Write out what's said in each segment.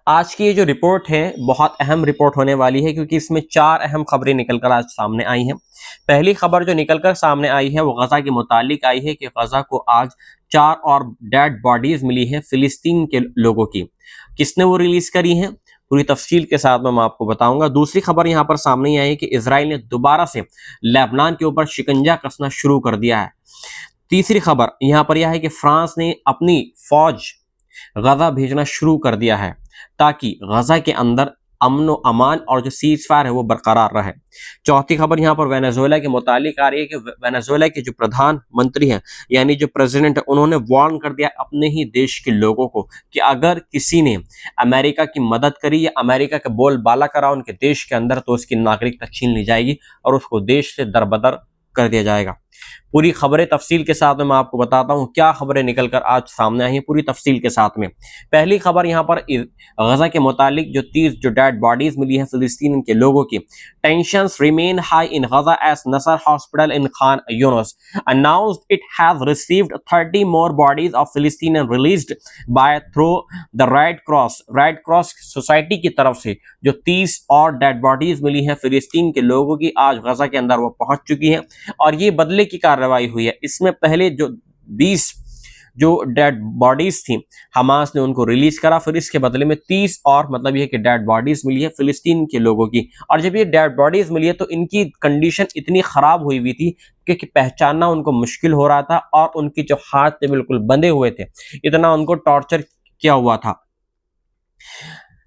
आज की ये जो रिपोर्ट है बहुत अहम रिपोर्ट होने वाली है, क्योंकि इसमें 4 अहम खबरें निकलकर आज सामने आई हैं। पहली खबर जो निकलकर सामने आई है वो गजा के मुतालिक आई है कि गजा को आज 4 और डेड बॉडीज मिली है फिलिस्तीन के लोगों की। किसने वो रिलीज करी है, पूरी तफसील के साथ मैं आपको बताऊंगा। दूसरी खबर यहाँ पर सामने आई है कि इसराइल ने दोबारा से लेबनान के ऊपर शिकंजा कसना शुरू कर दिया है। तीसरी खबर यहाँ पर यह है कि फ्रांस ने अपनी फौज गजा भेजना शुरू कर दिया है ताकि गजा के अंदर अमन व अमान और जो सीज फायर है वो बरकरार रहे। चौथी खबर यहाँ पर वेनेजुएला के मुतालिक आ रही है कि वेनेजुएला के जो प्रधानमंत्री हैं यानी जो प्रेसिडेंट है, उन्होंने वार्न कर दिया अपने ही देश के लोगों को कि अगर किसी ने अमेरिका की मदद करी या अमेरिका के बोलबाला करा उनके देश के अंदर तो उसकी नागरिकता छीन ली जाएगी और उसको देश से दरबदर कर दिया जाएगा। पूरी खबरें तफसील के साथ में मैं आपको बताता हूं क्या खबरें निकलकर आज सामने आई हैं पूरी तफसील के साथ में। पहली खबर यहां पर गजा के मुतालिक जो 30 जो डेड बॉडीज मिली है फिलिस्तीन के लोगों की। Tensions remain high in Gaza as Nasser hospital in Khan Younis announced it has received 30 more bodies of Palestinians released by through the Red Cross society की तरफ से जो 30 और डेड बॉडीज मिली हैं फिलिस्तीन के लोगों की, आज गजा के अंदर वो पहुंच चुकी हैं और ये बदले की कार्रवाई हुई है। इसमें पहले जो 20 जो डेड बॉडीज थी हमास ने उनको रिलीज करा, फिर इसके बदले में 30 और मतलब ये कि डेड बॉडीज मिली है फिलिस्तीन के लोगों की। और जब ये डेड बॉडीज मिली है तो इनकी कंडीशन इतनी खराब हुई हुई थी कि पहचानना उनको मुश्किल हो रहा था और उनके जो हाथ थे बिल्कुल बंधे हुए थे, इतना उनको टॉर्चर किया हुआ था।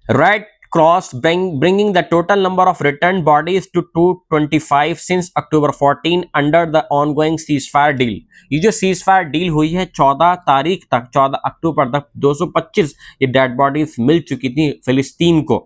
Red Cross bringing the total number of returned bodies to 225 since October 14 under the ongoing ceasefire deal। ये जो सीजफायर डील हुई है 14 तारीख तक, 14 अक्टूबर तक 225 ये डेड बॉडीज मिल चुकी थी फिलिस्तीन को।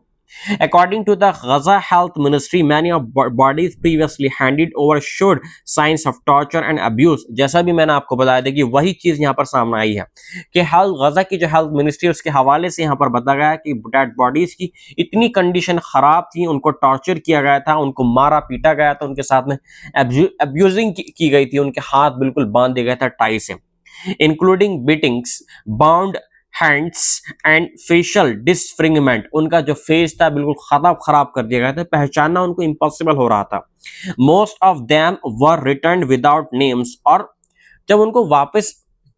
According to the Gaza Health Ministry, many of bodies previously handed over showed signs of torture and abuse। जैसा भी मैंने आपको बताया था कि वही चीज यहाँ पर सामने आई है कि गजा की जो हेल्थ मिनिस्ट्री उसके हवाले से यहाँ पर बताया गया कि डेड बॉडीज की इतनी कंडीशन खराब थी, उनको टॉर्चर किया गया था, उनको मारा पीटा गया था, उनके साथ में अब्यूजिंग की गई थी, उनके हाथ बिल्कुल बांध दिए गए थे टाई से, including beatings, bound hands and facial disfigurement. उनका जो फेस था बिल्कुल खराब कर दिया गया था, पहचानना उनको इम्पॉसिबल हो रहा था। Most of them were return without names. और जब उनको वापस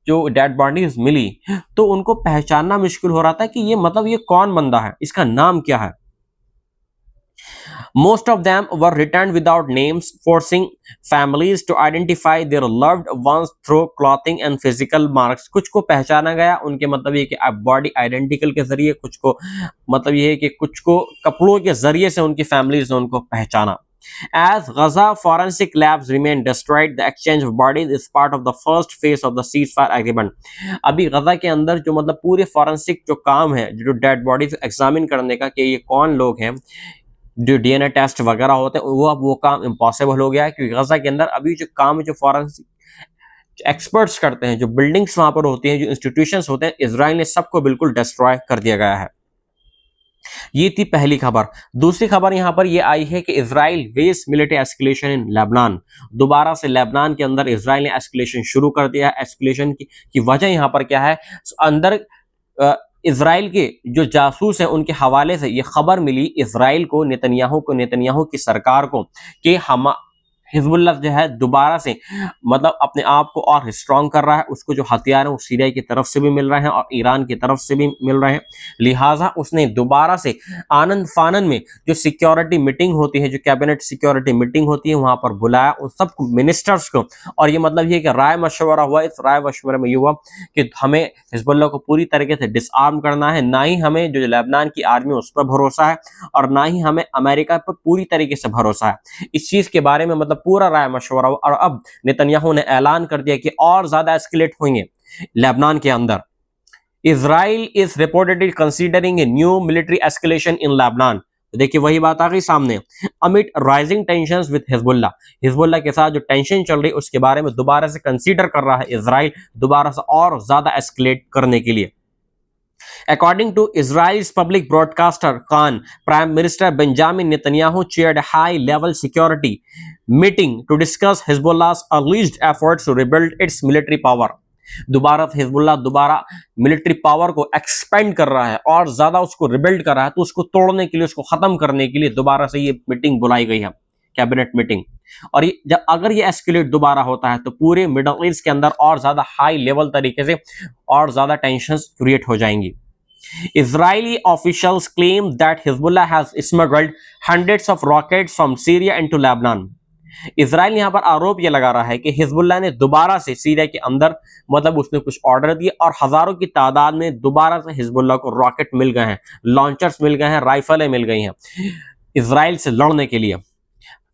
जो डेड बॉडीज मिली तो उनको पहचानना मुश्किल हो रहा था कि ये मतलब ये कौन बंदा है, इसका नाम क्या है। Most of them were returned without names, forcing families to identify their loved ones through clothing and physical marks। कुछ को पहचाना गया, उनके मतलब ये कि बॉडी आइडेंटिकल के जरिए, कुछ को मतलब ये है कि कुछ को कपड़ों के जरिए से उनकी फैमिलीज ने उनको पहचाना। As Gaza forensic labs remain destroyed, the exchange of bodies is part of the first phase of the ceasefire agreement। अभी गजा के अंदर जो मतलब पूरे फॉरेंसिक जो काम है, जो डेड बॉडीज एग्जामिन करने का कि ये कौन लोग हैं, जो डीएनए टेस्ट वगैरह होते हैं, वो अब वो काम इम्पॉसिबल हो गया है क्योंकि गजा के अंदर अभी जो काम जो फॉरेंसिक एक्सपर्ट्स करते हैं, जो बिल्डिंग्स वहां पर होती हैं, जो इंस्टीट्यूशंस होते हैं, इजराइल ने सबको बिल्कुल डिस्ट्रॉय कर दिया गया है। ये थी पहली खबर। दूसरी खबर यहां पर ये आई है कि Israel west military escalation in Lebanon. दोबारा से लेबनान के अंदर इजराइल ने एस्केलेशन शुरू कर दिया है। एस्केलेशन की वजह यहां पर क्या है, अंदर इजराइल के जो जासूस हैं उनके हवाले से ये खबर मिली इजराइल को, नेतन्याहू की सरकार को, कि हम हिजबुल्लाह जो है दोबारा से मतलब अपने आप को और स्ट्रांग कर रहा है, उसको जो हथियार है वो सीरिया की तरफ से भी मिल रहे हैं और ईरान की तरफ से भी मिल रहे हैं। लिहाजा उसने दोबारा से आनंद फानन में जो सिक्योरिटी मीटिंग होती है, जो कैबिनेट सिक्योरिटी मीटिंग होती है, वहां पर बुलाया उन सब मिनिस्टर्स को और ये मतलब ये कि राय मशवरा हुआ। इस राय मशवरे में ये हुआ कि हमें हिजबुल्लाह को पूरी तरीके से डिसआर्म करना है, ना ही हमें जो लेबनान की आर्मी उस पर भरोसा है और ना ही हमें अमेरिका पर पूरी तरीके से भरोसा है। इस चीज के बारे में मतलब पूरा राय मशवरा हुआ और अब नेतन्याहू ने ऐलान कर दिया कि और ज्यादा एस्केलेट होंगे लेबनान के अंदर। Israel is reportedly considering a new military escalation in Lebanon. तो देखिए वही बात आ गई सामने, अमिट राइजिंग टेंशंस विद हिजबुल्लाह के साथ जो टेंशन चल रही है उसके बारे में दोबारा से कंसीडर कर रहा है इजराइल, दोबारा से और ज्यादा एस्केलेट करने के लिए। According to Israel's public broadcaster Khan, Prime Minister Benjamin Netanyahu chaired a high-level security meeting to discuss Hezbollah's alleged efforts to rebuild its military power। दोबारा से हिजबुल्लाह दोबारा मिलिट्री पावर को एक्सपेंड कर रहा है और ज्यादा उसको रिबिल्ड कर रहा है, तो उसको तोड़ने के लिए, उसको खत्म करने के लिए दोबारा से ये मीटिंग बुलाई गई है, कैबिनेट मीटिंग। और ये जब अगर ये एस्केलेट दोबारा होता है तो पूरे मिडल ईस्ट के अंदर और ज्यादा हाई लेवल तरीके से और ज्यादा टेंशंस क्रिएट हो जाएंगी। Israeli officials claim that Hezbollah has smuggled hundreds of rockets from Syria into Lebanon. Israel यहां पर आरोप यह लगा रहा है कि हिजबुल्लाह ने दोबारा से सीरिया के अंदर मतलब उसने कुछ ऑर्डर दिए और हजारों की तादाद में दोबारा से हिजबुल्लाह को रॉकेट मिल गए हैं, लॉन्चर्स मिल गए हैं, राइफलें मिल गई हैं इसराइल से लड़ने के लिए।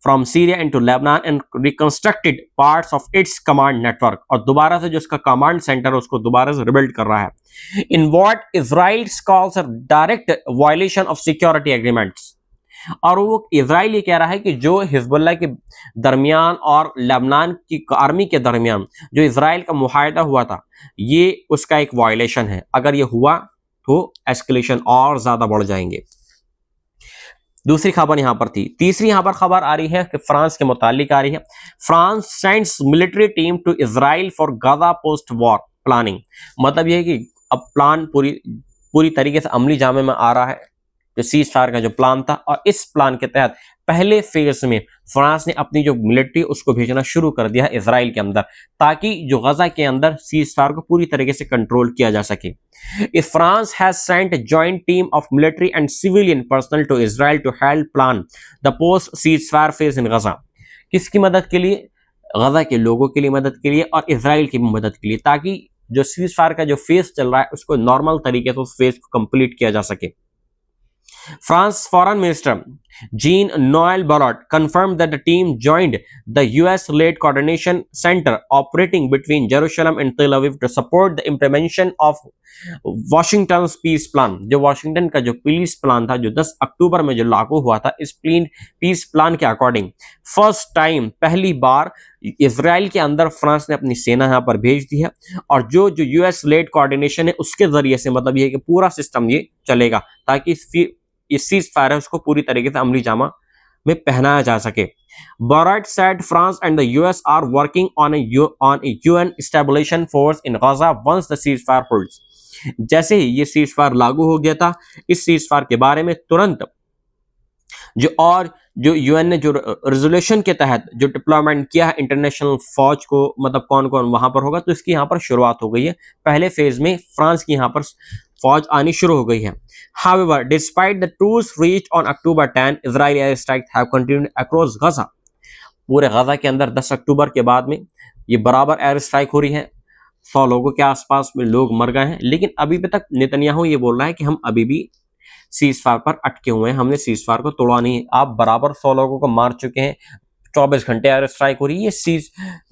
From Syria into Lebanon and reconstructed parts of its command network, और दोबारा से जो इसका कमांड सेंटर उसको दोबारा से रिबिल्ड कर रहा है। In what Israel calls a direct violation of security agreements, और वो इजराइल ये कह रहा है कि जो हिजबुल्लाह के दरमियान और लेबनान की आर्मी के दरमियान जो इजराइल का मुआहदा हुआ था, ये उसका एक वायलेशन है। अगर ये हुआ तो एस्केलेशन और ज्यादा बढ़ जाएंगे। दूसरी खबर यहां पर थी। तीसरी यहां पर खबर आ रही है कि फ्रांस के मुतालिक आ रही है। France sends military team to Israel for Gaza post war planning, मतलब यह है कि अब प्लान पूरी तरीके से अमली जामे में आ रहा है, जो सीज फायर का जो प्लान था, और इस प्लान के तहत पहले फेज में फ्रांस ने अपनी जो मिलिट्री उसको भेजना शुरू कर दिया है इजराइल के अंदर, ताकि जो गजा के अंदर सीज फायर को पूरी तरीके से कंट्रोल किया जा सके। If France has sent a joint team of military and civilian personnel to Israel to help plan the post-ceasefire phase in Gaza. किसकी मदद के लिए? गजा के लोगों के लिए मदद के लिए और इजराइल की मदद के लिए, ताकि जो सीज फायर का जो फेज चल रहा है उसको नॉर्मल तरीके से उस फेज को कंप्लीट किया जा सके। France Foreign Minister Jean-Noel Barrot confirmed that the team joined the US-led coordination center operating between Jerusalem and Tel Aviv to support the implementation of Washington's peace plan. जो Washington का जो piece plan था, जो 10 अक्टूबर में जो लागू हुआ था, इस पीस प्लान के अकॉर्डिंग फर्स्ट टाइम पहली बार इजराइल के अंदर फ्रांस ने अपनी सेना यहाँ पर भेज दी है, और जो यूएस लेड कोऑर्डिनेशन है उसके जरिए से मतलब ये है कि पूरा सिस्टम ये चलेगा, ताकि इस सीज फायर है उसको पूरी तरीके से अमली जामा में पहनाया जा सके। Barrett said France and the US are working on a UN stabilization force in Gaza once the ceasefire holds. जैसे ही ये सीज फायर लागू हो गया था, इस सीज फायर के बारे में तुरंत जो यूएन ने जो रेजोल्यूशन के तहत जो डिप्लॉयमेंट किया है इंटरनेशनल फौज को, मतलब कौन कौन वहां पर होगा, तो इसकी यहाँ पर शुरुआत हो गई है। पहले फेज में फ्रांस की यहाँ पर फौज आनी शुरू हो गई है। However, despite the truce reached on October 10, Israeli airstrikes have continued across Gaza. पूरे गजा के अंदर 10 अक्टूबर के बाद में ये बराबर एयर स्ट्राइक हो रही है, 100 लोगों के आसपास में लोग मर गए हैं, लेकिन अभी तक नेतन्याहू ये बोल रहा है कि हम अभी भी सीज फायर पर अटके हुए हैं, हमने सीज फायर को तोड़ा नहीं है। आप बराबर 100 लोगों को मार चुके हैं, 24 घंटे एयर स्ट्राइक हो रही है।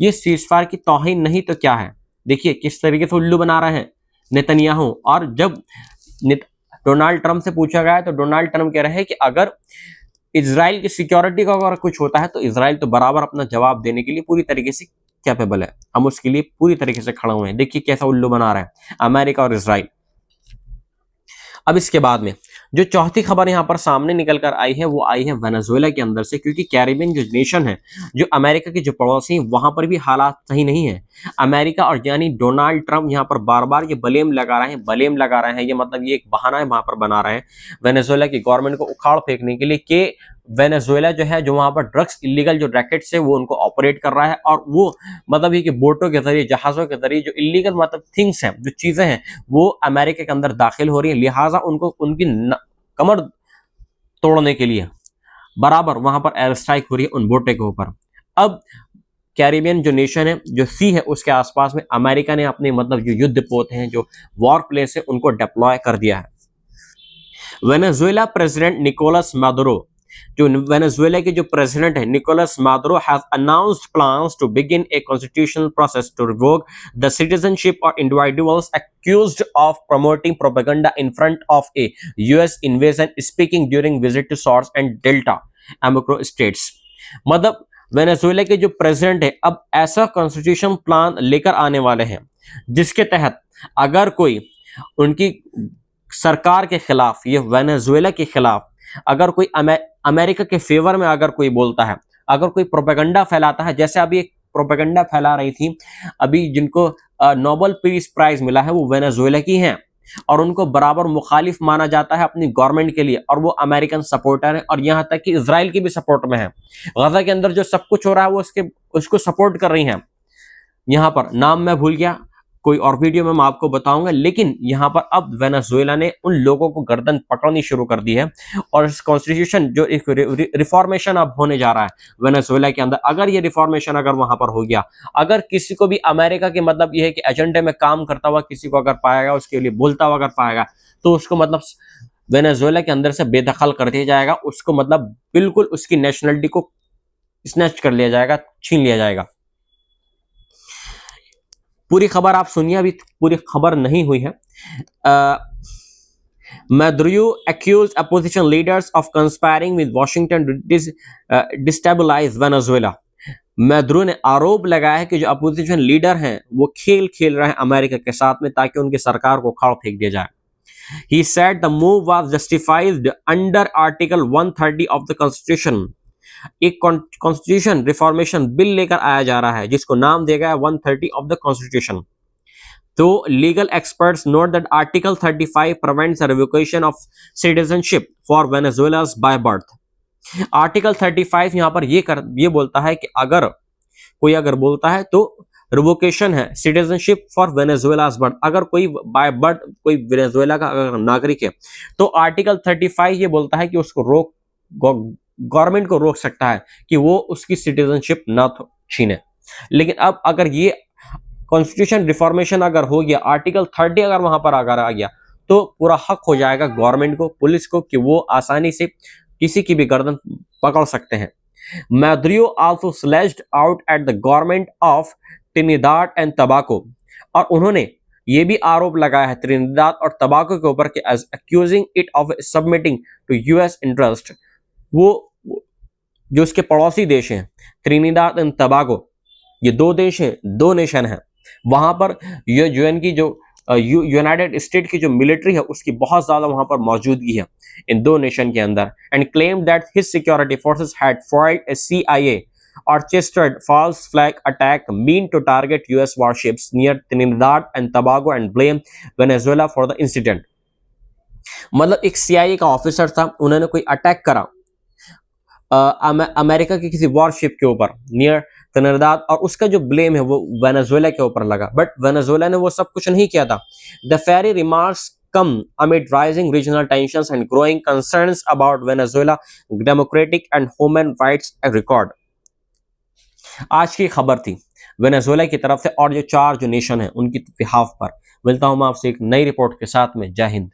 ये सीज फायर की तौहीन नहीं तो क्या है? देखिए किस तरीके से उल्लू बना रहे हैं नेतन्याहू। और जब डोनाल्ड ट्रंप से पूछा गया तो डोनाल्ड ट्रंप कह रहे हैं कि अगर इजराइल की सिक्योरिटी का अगर कुछ होता है तो इजराइल तो बराबर अपना जवाब देने के लिए पूरी तरीके से कैपेबल है, हम उसके लिए पूरी तरीके से खड़े हुए हैं। देखिए कैसा उल्लू बना रहा है अमेरिका और इजराइल। अब इसके बाद में जो चौथी खबर यहां पर सामने निकल कर आई है वो आई है वेनेजुएला के अंदर से, क्योंकि कैरिबियन जो नेशन है, जो अमेरिका के जो पड़ोसी हैं, वहां पर भी हालात सही नहीं है। अमेरिका और यानी डोनाल्ड ट्रंप यहां पर बार बार ये ब्लेम लगा रहे हैं, ये मतलब ये एक बहाना है वहां पर बना रहे हैं वेनेजुएला की गवर्नमेंट को उखाड़ फेंकने के लिए कि वेनेजुएला जो है, जो वहां पर ड्रग्स इलीगल जो रैकेट्स है वो उनको ऑपरेट कर रहा है, और वो मतलब ये कि बोटों के जरिए, जहाजों के जरिए जो इलीगल मतलब थिंग्स हैं, जो चीजें हैं, वो अमेरिका के अंदर दाखिल हो रही है। लिहाजा उनको उनकी कमर तोड़ने के लिए बराबर वहां पर एयर स्ट्राइक हो रही है उन बोटे के ऊपर। अब कैरिबियन जो नेशन है, जो सी है, उसके आसपास में अमेरिका ने अपने मतलब जो युद्ध पोत हैं, जो वॉर प्लेस है, उनको डिप्लॉय कर दिया है। वेनेजुएला प्रेसिडेंट निकोलस मादुरो, जो वेनेजुएला के जो प्रेसिडेंट है Nicolas Maduro, have announced plans to begin a constitutional process to revoke the citizenship of individuals accused of promoting propaganda in front of a US invasion, speaking during visit to Source and Delta Amacro states। मतलब Venezuela के जो president है अब ऐसा constitution plan लेकर आने वाले हैं जिसके तहत अगर कोई उनकी सरकार के खिलाफ, ये वेनेजुएला के खिलाफ अगर कोई अमेरिका के फेवर में अगर कोई बोलता है, अगर कोई प्रोपेगेंडा फैलाता है, जैसे अभी एक प्रोपेगेंडा फैला रही थी अभी जिनको नोबेल पीस प्राइज मिला है वो वेनेजुएला की हैं और उनको बराबर मुखालिफ माना जाता है अपनी गवर्नमेंट के लिए, और वो अमेरिकन सपोर्टर है और यहाँ तक कि इजराइल की भी सपोर्ट में है। गजा के अंदर जो सब कुछ हो रहा है वो उसको सपोर्ट कर रही हैं। यहाँ पर नाम मैं भूल गया, कोई और वीडियो में मैं आपको बताऊंगा, लेकिन यहाँ पर अब वेनेजुएला ने उन लोगों को गर्दन पकड़नी शुरू कर दी है और इस कॉन्स्टिट्यूशन जो एक रिफॉर्मेशन अब होने जा रहा है वेनेजुएला के अंदर, अगर ये रिफॉर्मेशन अगर वहां पर हो गया, अगर किसी को भी अमेरिका के मतलब ये है कि एजेंडे में काम करता हुआ किसी को अगर पाएगा, उसके लिए बोलता हुआ अगर पाएगा, तो उसको मतलब वेनेजुएला के अंदर से बेदखल कर दिया जाएगा, उसको मतलब बिल्कुल उसकी नेशनलिटी को स्नैच कर लिया जाएगा, छीन लिया जाएगा। पूरी खबर आप सुनिए, अभी पूरी खबर नहीं हुई है। Maduro accused opposition leaders of conspiring with Washington to destabilize Venezuela. Metro ने आरोप लगाया है कि जो अपोजिशन लीडर हैं वो खेल रहे हैं अमेरिका के साथ में ताकि उनकी सरकार को उखाड़ फेंक दिया जाए। He said the move was justified under Article 130 of the Constitution. एक कॉन्स्टिट्यूशन रिफॉर्मेशन बिल लेकर आया जा रहा है जिसको नाम दिया गया है 130 ऑफ द कॉन्स्टिट्यूशन। तो legal experts note that article 35 prevents revocation of citizenship for Venezuelans by birth. Article 35 यहाँ पर ये बोलता है कि अगर कोई बोलता है तो रिवोकेशन है सिटीजनशिप फॉर वेनेजुएलास बर्थ, अगर कोई बाय बर्थ कोई वेनेजुएला का अगर नागरिक है तो आर्टिकल 35 ये बोलता है कि उसको गवर्नमेंट को रोक सकता है कि वो उसकी सिटीजनशिप ना छीने। लेकिन अब अगर ये कॉन्स्टिट्यूशन रिफॉर्मेशन अगर हो गया, आर्टिकल 30 अगर वहां पर अगर आ गया, तो पूरा हक हो जाएगा गवर्नमेंट को, पुलिस को, कि वो आसानी से किसी की भी गर्दन पकड़ सकते हैं। Maduro also slashed out at the government of Trinidad and Tobago, और उन्होंने ये भी आरोप लगाया है ट्रिनिदाद और टोबैगो के ऊपर कि accusing it of submitting to US interest. वो जो उसके पड़ोसी देश हैं ट्रिनिदाद एंड टोबैगो, ये दो देश हैं, दो नेशन हैं, वहां पर यूएन की जो यूनाइटेड स्टेट की जो मिलिट्री है उसकी बहुत ज्यादा वहां पर मौजूदगी है इन दो नेशन के अंदर। And claim that his security forces had foiled A CIA orchestrated false flag attack mean to target US warships near Trinidad and Tobago and blame Venezuela for the incident। मतलब एक CIA का officer था, उन्होंने कोई attack करा America की किसी worship के ऊपर नियर ट्रिनिदाद, और उसका जो ब्लेम है वो वेनेजुएला के ऊपर लगा, बट वेनेजुएला ने वो सब कुछ नहीं किया था। The fiery remarks come amid rising regional tensions and growing concerns about Venezuela democratic and human rights record। आज की खबर थी वेनेजुएला की तरफ से और जो 4 जो नेशन है उनकी बिहाफ पर। मिलता हूं मैं आपसे एक नई रिपोर्ट के साथ में। जय हिंद।